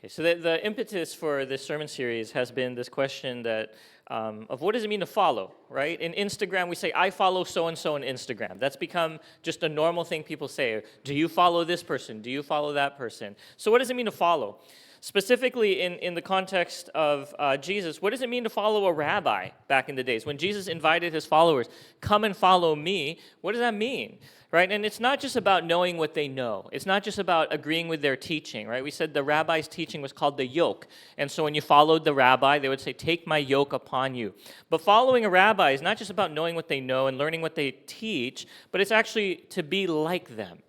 Okay, so the impetus for this sermon series has been this question that of what does it mean to follow, right? In Instagram, we say, I follow so-and-so on Instagram. That's become just a normal thing people say. Do you follow this person? Do you follow that person? So what does it mean to follow? Specifically in the context of Jesus, what does it mean to follow a rabbi back in the days? When Jesus invited his followers, come and follow me, what does that mean? Right? And it's not just about knowing what they know. It's not just about agreeing with their teaching, right? We said the rabbi's teaching was called the yoke. And so when you followed the rabbi, they would say, take my yoke upon you. But following a rabbi is not just about knowing what they know and learning what they teach, but it's actually to be like them.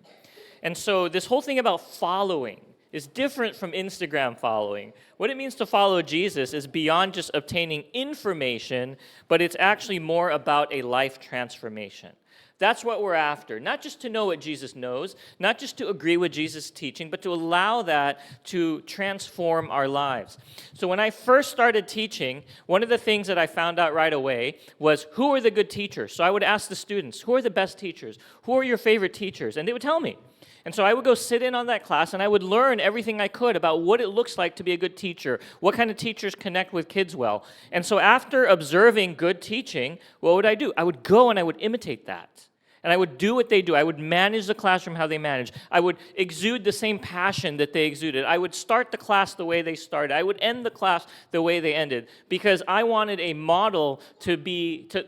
And so this whole thing about following is different from Instagram following. What it means to follow Jesus is beyond just obtaining information, but it's actually more about a life transformation. That's what we're after, not just to know what Jesus knows, not just to agree with Jesus' teaching, but to allow that to transform our lives. So when I first started teaching, one of the things that I found out right away was who are the good teachers? So I would ask the students, who are the best teachers? Who are your favorite teachers? And they would tell me. And so I would go sit in on that class, and I would learn everything I could about what it looks like to be a good teacher, what kind of teachers connect with kids well. And so after observing good teaching, what would I do? I would go and I would imitate that. And I would do what they do. I would manage the classroom how they manage. I would exude the same passion that they exuded. I would start the class the way they started. I would end the class the way they ended, because I wanted a model to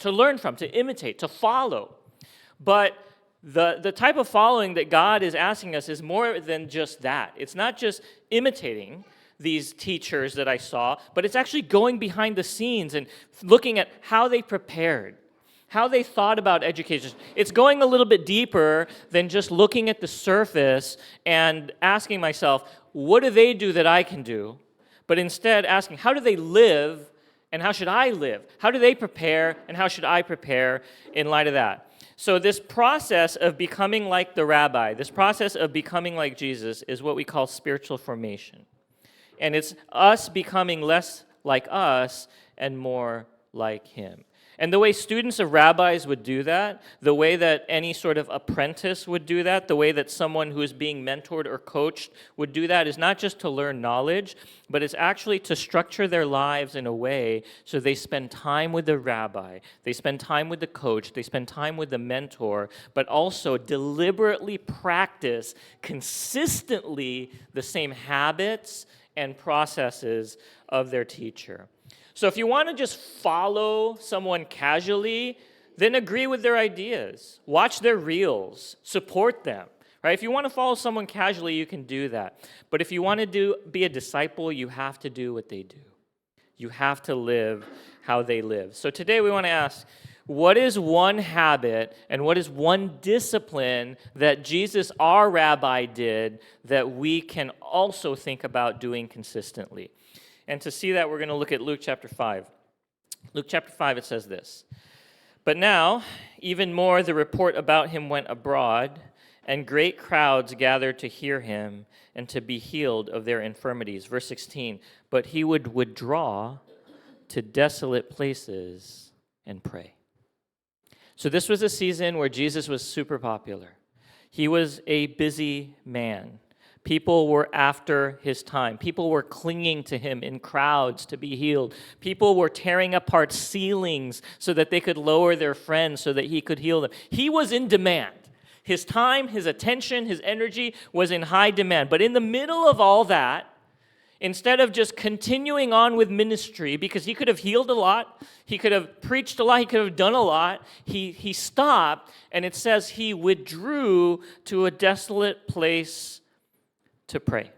learn from, to imitate, to follow. But the type of following that God is asking us is more than just that. It's not just imitating these teachers that I saw, but it's actually going behind the scenes and looking at how they prepared, how they thought about education. It's going a little bit deeper than just looking at the surface and asking myself, what do they do that I can do? But instead asking, how do they live and how should I live? How do they prepare and how should I prepare in light of that? So this process of becoming like the rabbi, this process of becoming like Jesus is what we call spiritual formation. And it's us becoming less like us and more like him. And the way students of rabbis would do that, the way that any sort of apprentice would do that, the way that someone who is being mentored or coached would do that is not just to learn knowledge, but it's actually to structure their lives in a way so they spend time with the rabbi, they spend time with the coach, they spend time with the mentor, but also deliberately practice consistently the same habits and processes of their teacher. So if you want to just follow someone casually, then agree with their ideas. Watch their reels. Support them. Right? If you want to follow someone casually, you can do that. But if you want to be a disciple, you have to do what they do. You have to live how they live. So today we want to ask, what is one habit and what is one discipline that Jesus, our rabbi, did that we can also think about doing consistently? And to see that, we're going to look at Luke chapter 5. Luke chapter 5, it says this. But now, even more, the report about him went abroad, and great crowds gathered to hear him and to be healed of their infirmities. Verse 16, but he would withdraw to desolate places and pray. So this was a season where Jesus was super popular. He was a busy man. People were after his time. People were clinging to him in crowds to be healed. People were tearing apart ceilings so that they could lower their friends so that he could heal them. He was in demand. His time, his attention, his energy was in high demand. But in the middle of all that, instead of just continuing on with ministry, because he could have healed a lot, he could have preached a lot, he could have done a lot, he stopped, and it says he withdrew to a desolate place to pray.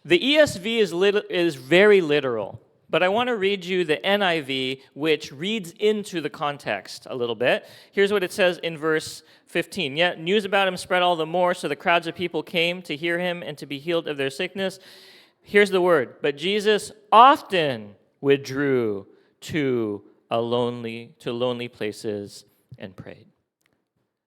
The ESV is very literal, but I want to read you the NIV, which reads into the context a little bit. Here's what it says in verse 15. Yet news about him spread all the more, so the crowds of people came to hear him and to be healed of their sickness. Here's the word. But Jesus often withdrew to lonely places and prayed.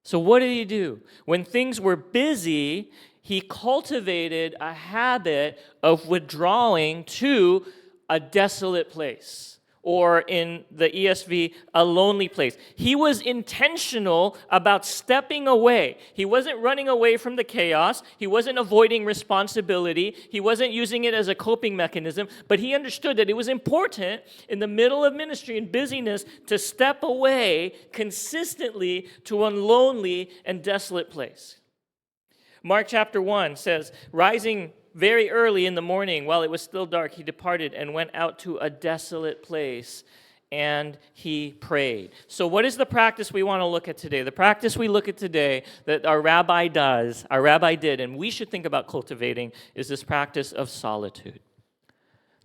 So what did he do? When things were busy, he cultivated a habit of withdrawing to a desolate place. Or in the ESV, a lonely place. He was intentional about stepping away. He wasn't running away from the chaos. He wasn't avoiding responsibility. He wasn't using it as a coping mechanism. But he understood that it was important in the middle of ministry and busyness to step away consistently to a lonely and desolate place. Mark chapter 1 says, rising very early in the morning, while it was still dark, he departed and went out to a desolate place, and he prayed. So what is the practice we want to look at today? The practice we look at today that our rabbi did, and we should think about cultivating, is this practice of solitude.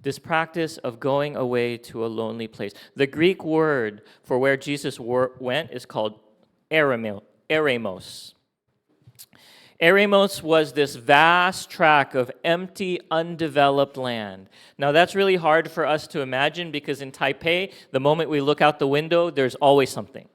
This practice of going away to a lonely place. The Greek word for where Jesus went is called eremos. Eremos was this vast tract of empty, undeveloped land. Now, that's really hard for us to imagine because in Taipei, the moment we look out the window, there's always something.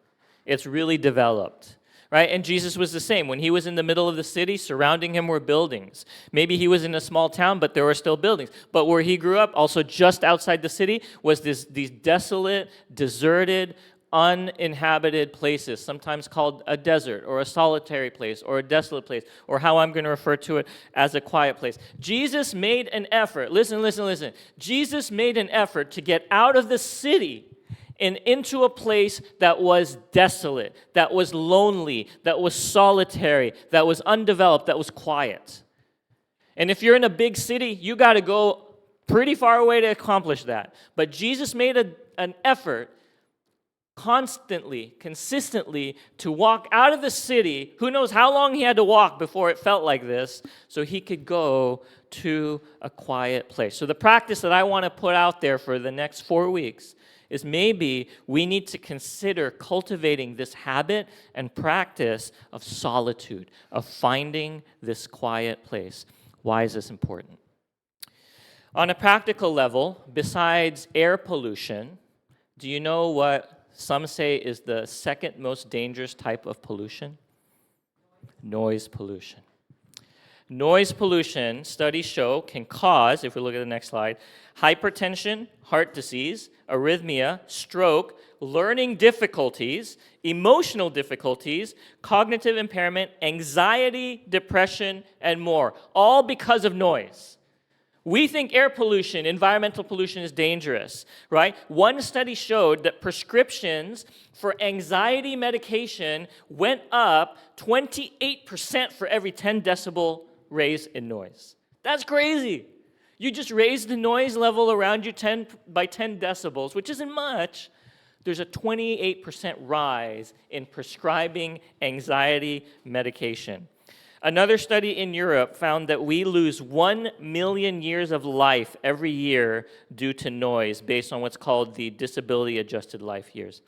It's really developed, right? And Jesus was the same. When he was in the middle of the city, surrounding him were buildings. Maybe he was in a small town, but there were still buildings. But where he grew up, also just outside the city, was these desolate, deserted, uninhabited places, sometimes called a desert or a solitary place or a desolate place, or how I'm going to refer to it as a quiet place. Jesus made an effort. Listen. Jesus made an effort to get out of the city and into a place that was desolate, that was lonely, that was solitary, that was undeveloped, that was quiet. And if you're in a big city, you got to go pretty far away to accomplish that. But Jesus made an effort constantly, consistently, to walk out of the city. Who knows how long he had to walk before it felt like this, so he could go to a quiet place. So the practice that I want to put out there for the next 4 weeks is maybe we need to consider cultivating this habit and practice of solitude, of finding this quiet place. Why is this important? On a practical level, besides air pollution, do you know what some say is the second most dangerous type of pollution? Noise pollution. Noise pollution, studies show, can cause, if we look at the next slide, hypertension, heart disease, arrhythmia, stroke, learning difficulties, emotional difficulties, cognitive impairment, anxiety, depression, and more, all because of noise. We think air pollution, environmental pollution is dangerous, right? One study showed that prescriptions for anxiety medication went up 28% for every 10 decibel raise in noise. That's crazy. You just raise the noise level around you 10 by 10 decibels, which isn't much. There's a 28% rise in prescribing anxiety medication. Another study in Europe found that we lose 1 million years of life every year due to noise based on what's called the disability-adjusted life years.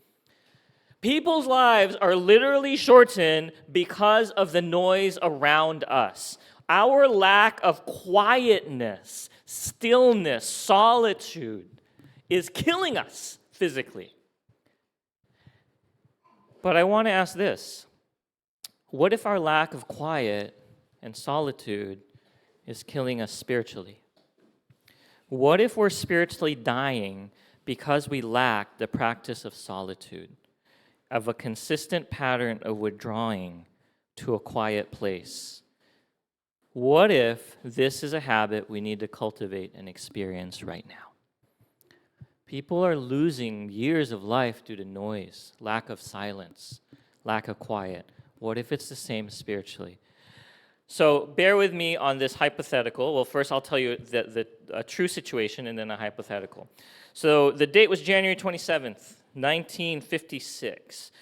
People's lives are literally shortened because of the noise around us. Our lack of quietness, stillness, solitude is killing us physically. But I want to ask this. What if our lack of quiet and solitude is killing us spiritually? What if we're spiritually dying because we lack the practice of solitude, of a consistent pattern of withdrawing to a quiet place? What if this is a habit we need to cultivate and experience right now? People are losing years of life due to noise, lack of silence, lack of quiet. What if it's the same spiritually? So bear with me on this hypothetical. Well, first I'll tell you the true situation and then a hypothetical. So the date was January 27th, 1956.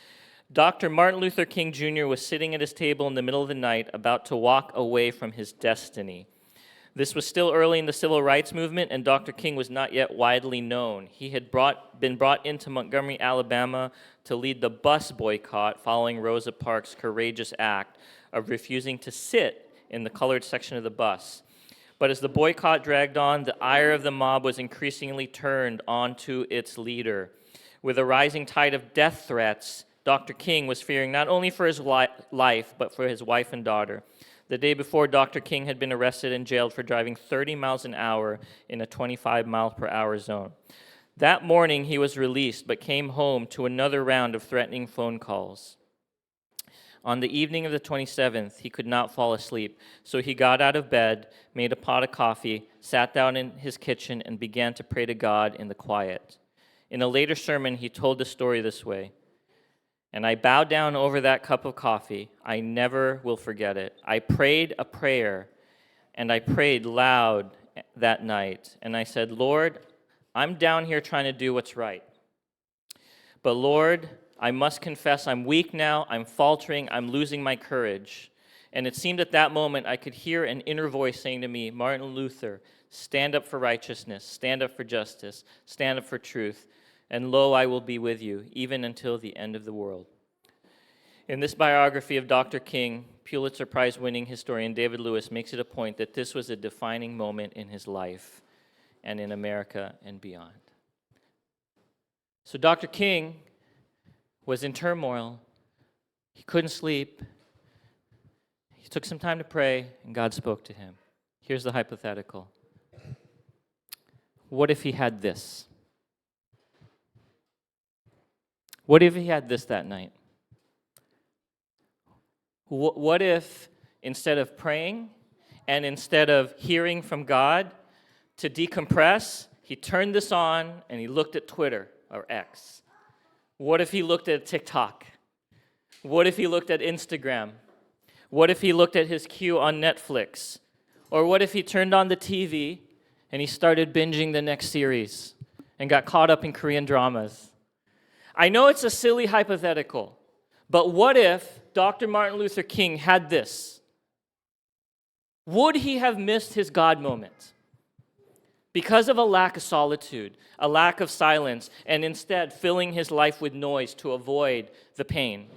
Dr. Martin Luther King Jr. was sitting at his table in the middle of the night about to walk away from his destiny. This was still early in the civil rights movement, and Dr. King was not yet widely known. He had been brought into Montgomery, Alabama, to lead the bus boycott following Rosa Parks' courageous act of refusing to sit in the colored section of the bus. But as the boycott dragged on, the ire of the mob was increasingly turned onto its leader. With a rising tide of death threats, Dr. King was fearing not only for his life, but for his wife and daughter. The day before, Dr. King had been arrested and jailed for driving 30 miles an hour in a 25-mile-per-hour zone. That morning, he was released, but came home to another round of threatening phone calls. On the evening of the 27th, he could not fall asleep, so he got out of bed, made a pot of coffee, sat down in his kitchen, and began to pray to God in the quiet. In a later sermon, he told the story this way: "And I bowed down over that cup of coffee. I never will forget it. I prayed a prayer, and I prayed loud that night. And I said, Lord, I'm down here trying to do what's right. But Lord, I must confess I'm weak now, I'm faltering, I'm losing my courage." And it seemed at that moment I could hear an inner voice saying to me, "Martin Luther, stand up for righteousness, stand up for justice, stand up for truth, and lo, I will be with you, even until the end of the world." In this biography of Dr. King, Pulitzer Prize-winning historian David Lewis makes it a point that this was a defining moment in his life and in America and beyond. So Dr. King was in turmoil. He couldn't sleep. He took some time to pray, and God spoke to him. Here's the hypothetical. What if he had this? What if he had this that night? What if instead of praying and instead of hearing from God to decompress, he turned this on and he looked at Twitter or X? What if he looked at TikTok? What if he looked at Instagram? What if he looked at his queue on Netflix? Or what if he turned on the TV and he started binging the next series and got caught up in Korean dramas? I know it's a silly hypothetical, but what if Dr. Martin Luther King had this? Would he have missed his God moment because of a lack of solitude, a lack of silence, and instead filling his life with noise to avoid the pain?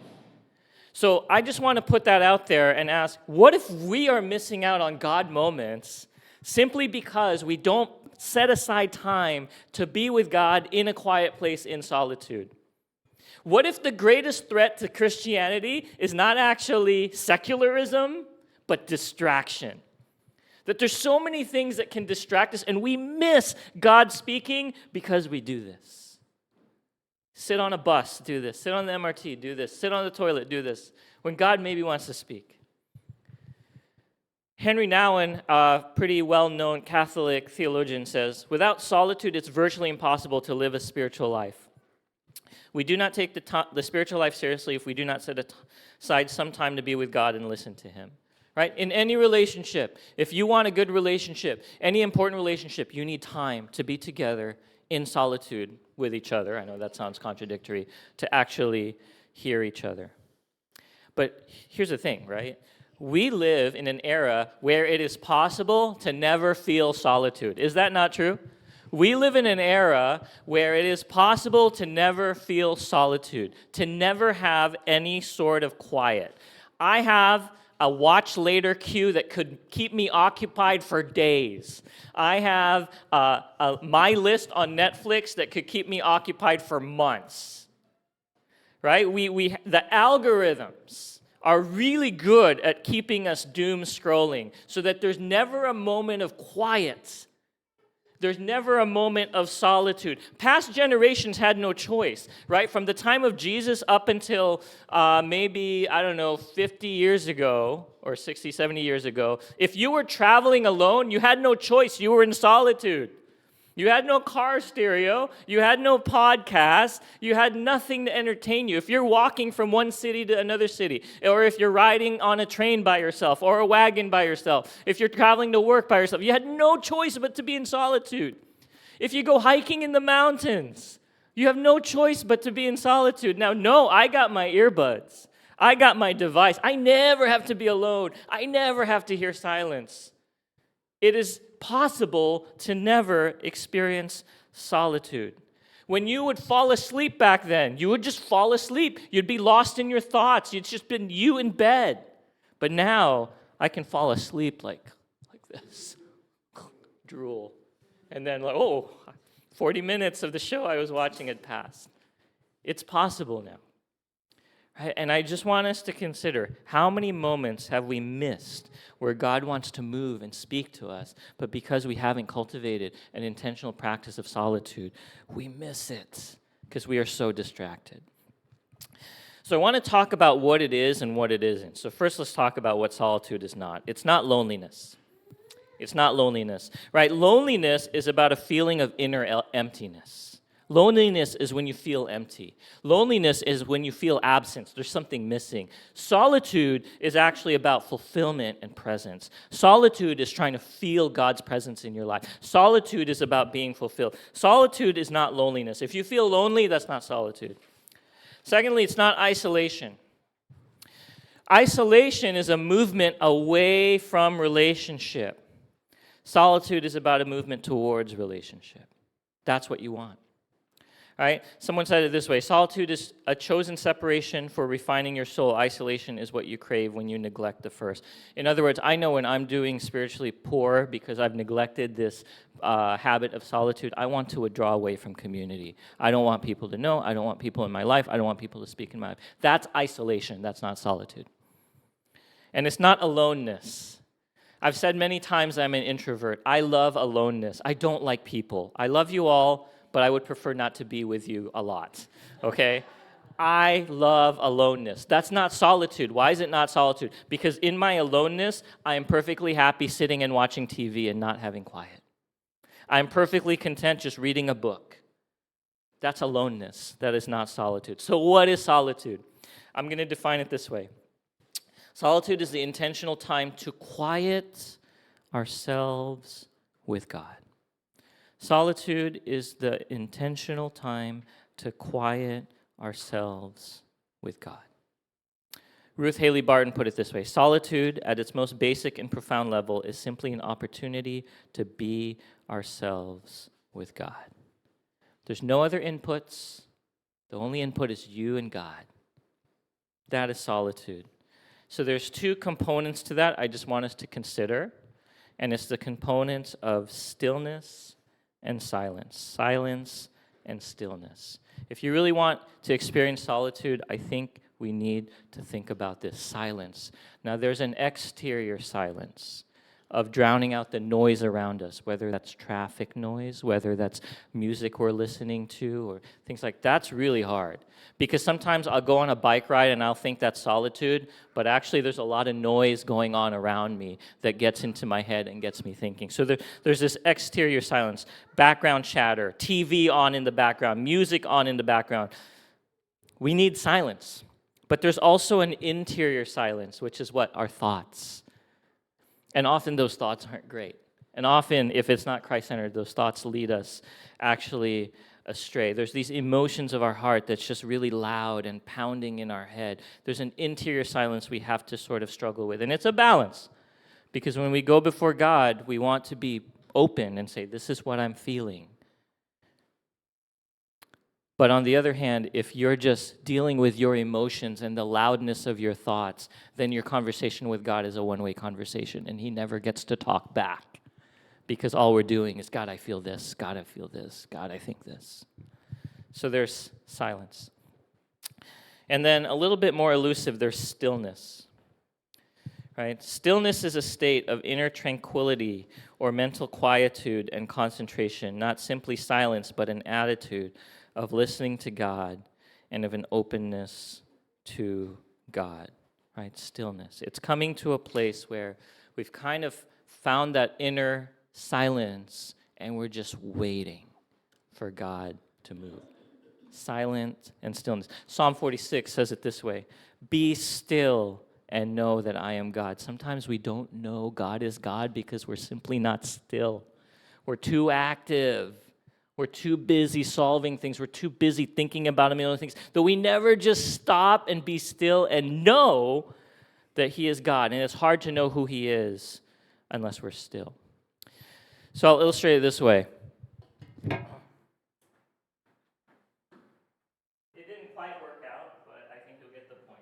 So I just want to put that out there and ask, what if we are missing out on God moments simply because we don't set aside time to be with God in a quiet place in solitude? What if the greatest threat to Christianity is not actually secularism, but distraction? That there's so many things that can distract us, and we miss God speaking because we do this. Sit on a bus, do this. Sit on the MRT, do this. Sit on the toilet, do this. When God maybe wants to speak. Henry Nouwen, a pretty well-known Catholic theologian, says, "Without solitude, it's virtually impossible to live a spiritual life. We do not take the spiritual life seriously if we do not set aside some time to be with God and listen to Him." Right? In any relationship, if you want a good relationship, any important relationship, you need time to be together in solitude with each other. I know that sounds contradictory, to actually hear each other. But here's the thing, right? We live in an era where it is possible to never feel solitude. Is that not true? We live in an era where it is possible to never feel solitude, to never have any sort of quiet. I have a watch later queue that could keep me occupied for days. I have my list on Netflix that could keep me occupied for months. Right? The algorithms are really good at keeping us doom scrolling so that there's never a moment of quiet. There's never a moment of solitude. Past generations had no choice, right? From the time of Jesus up until maybe, 50 years ago or 60, 70 years ago, if you were traveling alone, you had no choice. You were in solitude. You had no car stereo. You had no podcast. You had nothing to entertain you. If you're walking from one city to another city, or if you're riding on a train by yourself or a wagon by yourself, if you're traveling to work by yourself, you had no choice but to be in solitude. If you go hiking in the mountains, you have no choice but to be in solitude. Now, no, I got my earbuds. I got my device. I never have to be alone. I never have to hear silence. It is possible to never experience solitude. When you would fall asleep back then, you would just fall asleep. You'd be lost in your thoughts. It's just been you in bed. But now, I can fall asleep like this. Drool. And then 40 minutes of the show I was watching had passed. It's possible now. Right? And I just want us to consider, how many moments have we missed where God wants to move and speak to us, but because we haven't cultivated an intentional practice of solitude, we miss it because we are so distracted. So I want to talk about what it is and what it isn't. So first, let's talk about what solitude is not. It's not loneliness. It's not loneliness, right? Loneliness is about a feeling of inner emptiness. Loneliness is when you feel empty. Loneliness is when you feel absence. There's something missing. Solitude is actually about fulfillment and presence. Solitude is trying to feel God's presence in your life. Solitude is about being fulfilled. Solitude is not loneliness. If you feel lonely, that's not solitude. Secondly, it's not isolation. Isolation is a movement away from relationship. Solitude is about a movement towards relationship. That's what you want. Right? Someone said it this way: solitude is a chosen separation for refining your soul. Isolation is what you crave when you neglect the first. In other words, I know when I'm doing spiritually poor because I've neglected this habit of solitude, I want to withdraw away from community. I don't want people to know. I don't want people in my life. I don't want people to speak in my life. That's isolation. That's not solitude. And it's not aloneness. I've said many times I'm an introvert. I love aloneness. I don't like people. I love you all, but I would prefer not to be with you a lot, okay? I love aloneness. That's not solitude. Why is it not solitude? Because in my aloneness, I am perfectly happy sitting and watching TV and not having quiet. I'm perfectly content just reading a book. That's aloneness. That is not solitude. So what is solitude? I'm going to define it this way. Solitude is the intentional time to quiet ourselves with God. Solitude is the intentional time to quiet ourselves with God. Ruth Haley Barton put it this way: solitude, at its most basic and profound level, is simply an opportunity to be ourselves with God. There's no other inputs. The only input is you and God. That is solitude. So there's two components to that I just want us to consider, and it's the components of stillness and silence. Silence and stillness. If you really want to experience solitude, I think we need to think about this silence. Now, there's an exterior silence of drowning out the noise around us, whether that's traffic noise, whether that's music we're listening to, or things like that. That's really hard. Because sometimes I'll go on a bike ride and I'll think that's solitude, but actually there's a lot of noise going on around me that gets into my head and gets me thinking. So there's this exterior silence, background chatter, TV on in the background, music on in the background. We need silence. But there's also an interior silence, which is what? Our thoughts. And often those thoughts aren't great. And often, if it's not Christ-centered, those thoughts lead us actually astray. There's these emotions of our heart that's just really loud and pounding in our head. There's an interior silence we have to sort of struggle with. And it's a balance. Because when we go before God, we want to be open and say, this is what I'm feeling. But on the other hand, if you're just dealing with your emotions and the loudness of your thoughts, then your conversation with God is a one-way conversation, and He never gets to talk back. Because all we're doing is, God, I feel this. God, I feel this. God, I think this. So there's silence. And then a little bit more elusive, there's stillness. Right? Stillness is a state of inner tranquility or mental quietude and concentration, not simply silence, but an attitude of listening to God and of an openness to God, right? Stillness. It's coming to a place where we've kind of found that inner silence and we're just waiting for God to move. Silent and stillness. Psalm 46 says it this way: be still and know that I am God. Sometimes we don't know God is God because we're simply not still. We're too active. We're too busy solving things. We're too busy thinking about a million things that we never just stop and be still and know that He is God. And it's hard to know who He is unless we're still. So I'll illustrate it this way. It didn't quite work out, but I think you'll get the point,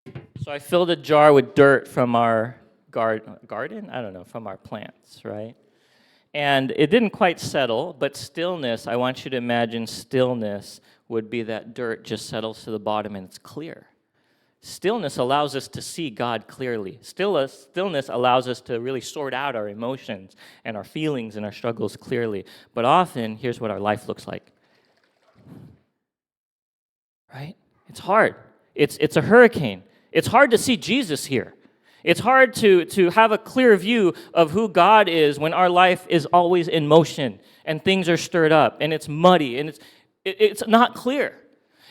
okay? So I filled a jar with dirt from our garden? I don't know, from our plants, right? And it didn't quite settle, but stillness, I want you to imagine stillness would be that dirt just settles to the bottom and it's clear. Stillness allows us to see God clearly. Stillness allows us to really sort out our emotions and our feelings and our struggles clearly. But often, here's what our life looks like. Right? It's hard. It's a hurricane. It's hard to see Jesus here. It's hard to have a clear view of who God is when our life is always in motion and things are stirred up and it's muddy and it's not clear.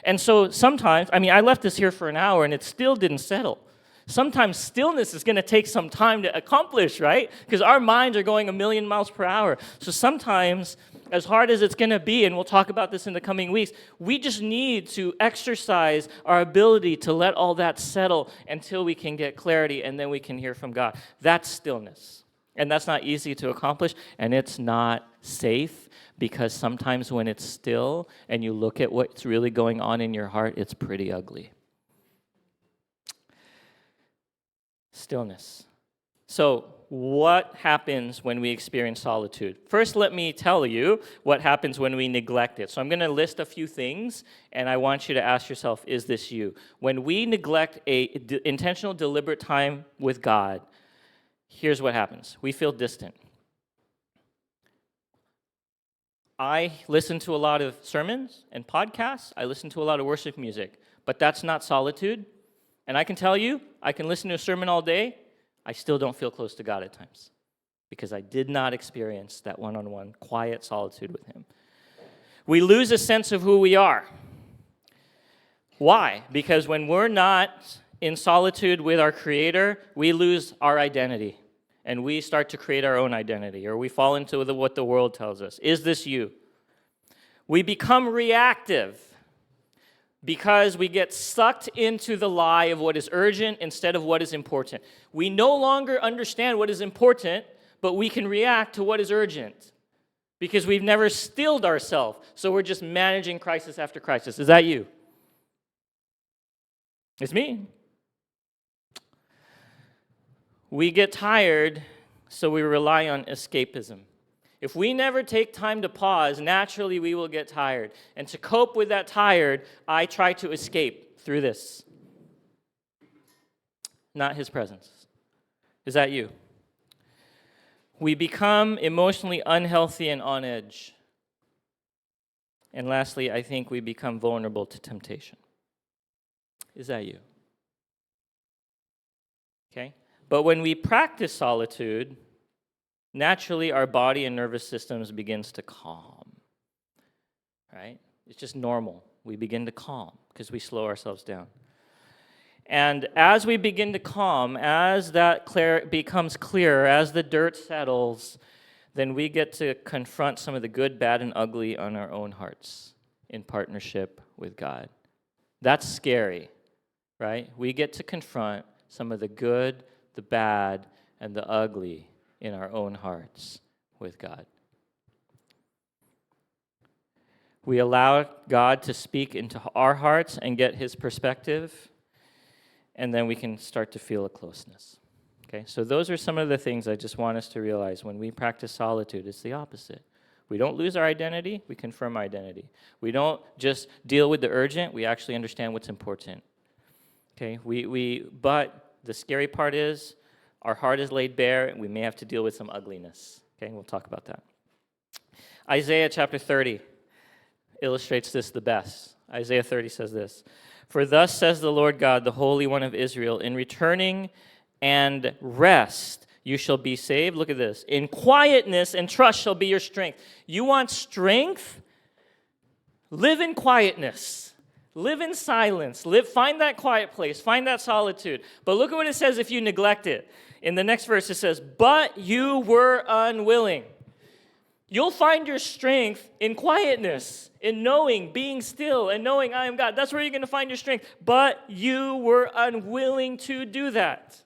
And so sometimes, I left this here for an hour and it still didn't settle. Sometimes stillness is going to take some time to accomplish, right? Because our minds are going 1,000,000 miles per hour. So sometimes, as hard as it's going to be, and we'll talk about this in the coming weeks, we just need to exercise our ability to let all that settle until we can get clarity and then we can hear from God. That's stillness. And that's not easy to accomplish, and it's not safe. Because sometimes when it's still and you look at what's really going on in your heart, it's pretty ugly. Stillness. So, what happens when we experience solitude? First, let me tell you what happens when we neglect it. So, I'm going to list a few things, and I want you to ask yourself, is this you? When we neglect intentional, deliberate time with God, here's what happens. We feel distant. I listen to a lot of sermons and podcasts. I listen to a lot of worship music. But that's not solitude. And I can tell you, I can listen to a sermon all day. I still don't feel close to God at times. Because I did not experience that one-on-one quiet solitude with Him. We lose a sense of who we are. Why? Because when we're not in solitude with our Creator, we lose our identity. And we start to create our own identity, or we fall into what the world tells us. Is this you? We become reactive because we get sucked into the lie of what is urgent instead of what is important. We no longer understand what is important, but we can react to what is urgent because we've never stilled ourselves, so we're just managing crisis after crisis. Is that you? It's me. We get tired, so we rely on escapism. If we never take time to pause, naturally we will get tired. And to cope with that tired, I try to escape through this. Not His presence. Is that you? We become emotionally unhealthy and on edge. And lastly, I think we become vulnerable to temptation. Is that you? Okay? But when we practice solitude, naturally our body and nervous systems begins to calm. Right? It's just normal. We begin to calm because we slow ourselves down. And as we begin to calm, as that becomes clearer, as the dirt settles, then we get to confront some of the good, bad, and ugly on our own hearts in partnership with God. That's scary, right? We get to confront some of the good, the bad, and the ugly in our own hearts with God. We allow God to speak into our hearts and get His perspective, and then we can start to feel a closeness. Okay, so those are some of the things I just want us to realize. When we practice solitude, it's the opposite. We don't lose our identity, we confirm our identity. We don't just deal with the urgent, we actually understand what's important. Okay, but the scary part is, our heart is laid bare, and we may have to deal with some ugliness. Okay, we'll talk about that. Isaiah chapter 30 illustrates this the best. Isaiah 30 says this, "For thus says the Lord God, the Holy One of Israel, in returning and rest you shall be saved." Look at this. "In quietness and trust shall be your strength." You want strength? Live in quietness. Live in silence. Find that quiet place. Find that solitude. But look at what it says if you neglect it. In the next verse it says, "But you were unwilling." You'll find your strength in quietness, in knowing, being still, and knowing I am God. That's where you're going to find your strength. But you were unwilling to do that.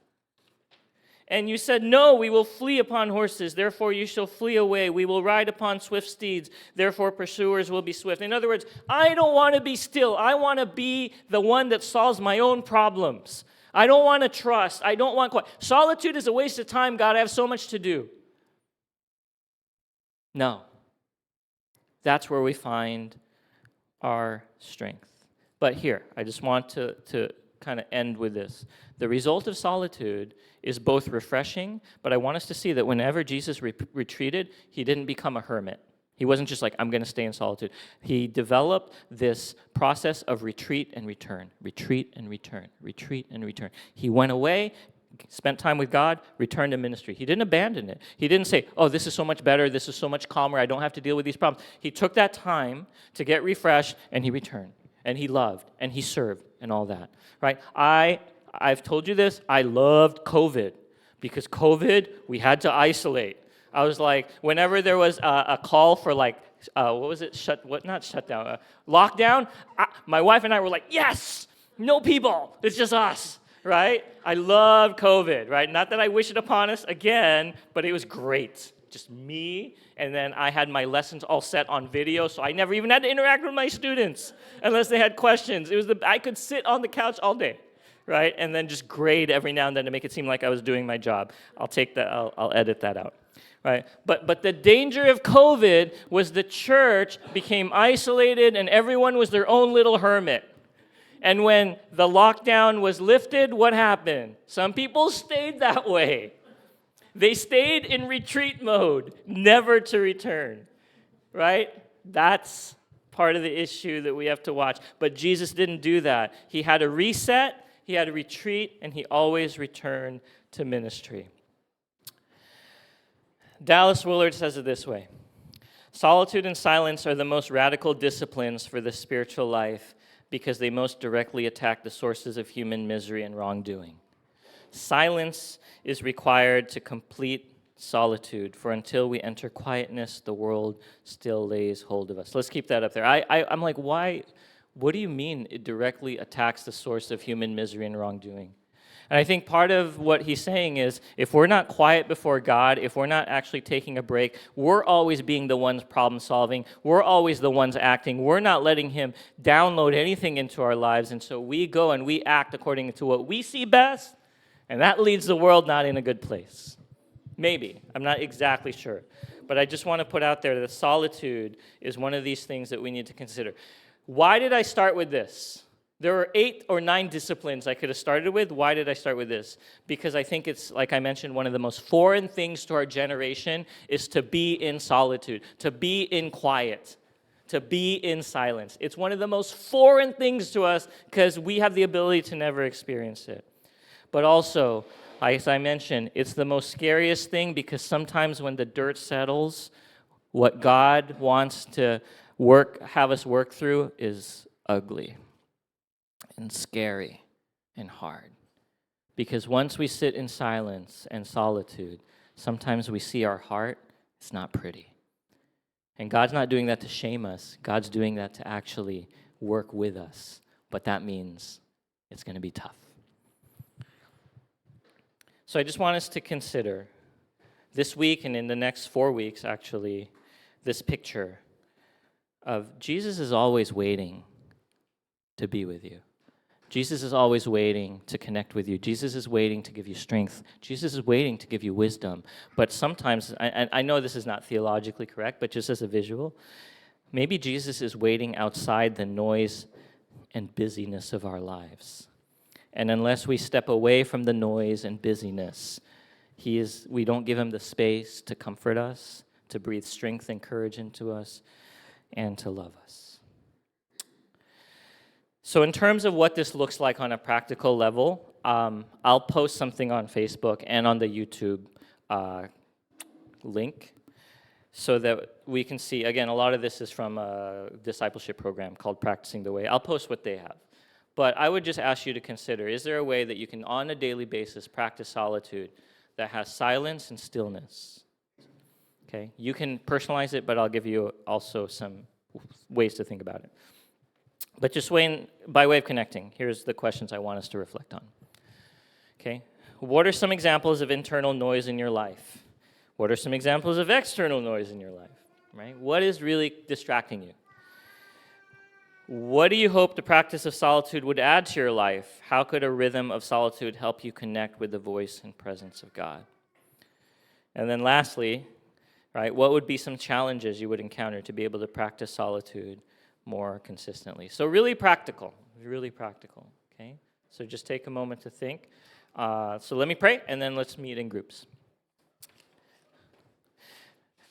And you said, "No, we will flee upon horses. Therefore you shall flee away. We will ride upon swift steeds. Therefore pursuers will be swift." In other words, I don't want to be still. I want to be the one that solves my own problems. I don't want to trust. I don't want quiet. Solitude is a waste of time, God. I have so much to do. No. That's where we find our strength. But here, I just want to kind of end with this. The result of solitude is both refreshing, but I want us to see that whenever Jesus retreated, he didn't become a hermit. He wasn't just like, I'm going to stay in solitude. He developed this process of retreat and return, retreat and return, retreat and return. He went away, spent time with God, returned to ministry. He didn't abandon it. He didn't say, oh, this is so much better, this is so much calmer, I don't have to deal with these problems. He took that time to get refreshed, and he returned. And he loved, and he served, and all that, right? I've told you this, I loved COVID, because COVID, we had to isolate. I was like, whenever there was a call for like, what was it, lockdown, my wife and I were like, yes, no people, it's just us, right? I loved COVID, right? Not that I wish it upon us again, but it was great. Just me, and then I had my lessons all set on video, so I never even had to interact with my students unless they had questions. I could sit on the couch all day, right? And then just grade every now and then to make it seem like I was doing my job. I'll take that, I'll edit that out. Right? But the danger of COVID was the church became isolated and everyone was their own little hermit. And when the lockdown was lifted, what happened? Some people stayed that way. They stayed in retreat mode, never to return. Right? That's part of the issue that we have to watch. But Jesus didn't do that. He had a reset, he had a retreat, and he always returned to ministry. Dallas Willard says it this way: solitude and silence are the most radical disciplines for the spiritual life because they most directly attack the sources of human misery and wrongdoing. Silence is required to complete solitude, for until we enter quietness, the world still lays hold of us. Let's keep that up there. I'm like, why? What do you mean it directly attacks the source of human misery and wrongdoing? And I think part of what he's saying is, if we're not quiet before God, if we're not actually taking a break, we're always being the ones problem solving, we're always the ones acting, we're not letting him download anything into our lives, and so we go and we act according to what we see best, and that leads the world not in a good place. Maybe, I'm not exactly sure. But I just want to put out there that solitude is one of these things that we need to consider. Why did I start with this? There were 8 or 9 disciplines I could have started with. Why did I start with this? Because I think it's, like I mentioned, one of the most foreign things to our generation is to be in solitude, to be in quiet, to be in silence. It's one of the most foreign things to us because we have the ability to never experience it. But also, as I mentioned, it's the most scariest thing because sometimes when the dirt settles, what God wants to have us work through is ugly and scary and hard. Because once we sit in silence and solitude, sometimes we see our heart, it's not pretty. And God's not doing that to shame us. God's doing that to actually work with us. But that means it's going to be tough. So I just want us to consider this week and in the next 4 weeks, actually, this picture of Jesus is always waiting to be with you. Jesus is always waiting to connect with you. Jesus is waiting to give you strength. Jesus is waiting to give you wisdom. But sometimes, I know this is not theologically correct, but just as a visual, maybe Jesus is waiting outside the noise and busyness of our lives. And unless we step away from the noise and busyness, we don't give him the space to comfort us, to breathe strength and courage into us, and to love us. So in terms of what this looks like on a practical level, I'll post something on Facebook and on the YouTube link so that we can see. Again, a lot of this is from a discipleship program called Practicing the Way. I'll post what they have. But I would just ask you to consider, is there a way that you can, on a daily basis, practice solitude that has silence and stillness? Okay, you can personalize it, but I'll give you also some ways to think about it. But just by way of connecting, here's the questions I want us to reflect on. Okay, what are some examples of internal noise in your life? What are some examples of external noise in your life? Right? What is really distracting you? What do you hope the practice of solitude would add to your life? How could a rhythm of solitude help you connect with the voice and presence of God? And then lastly, right, what would be some challenges you would encounter to be able to practice solitude more consistently. So really practical, okay? So just take a moment to think. So let me pray, and then let's meet in groups.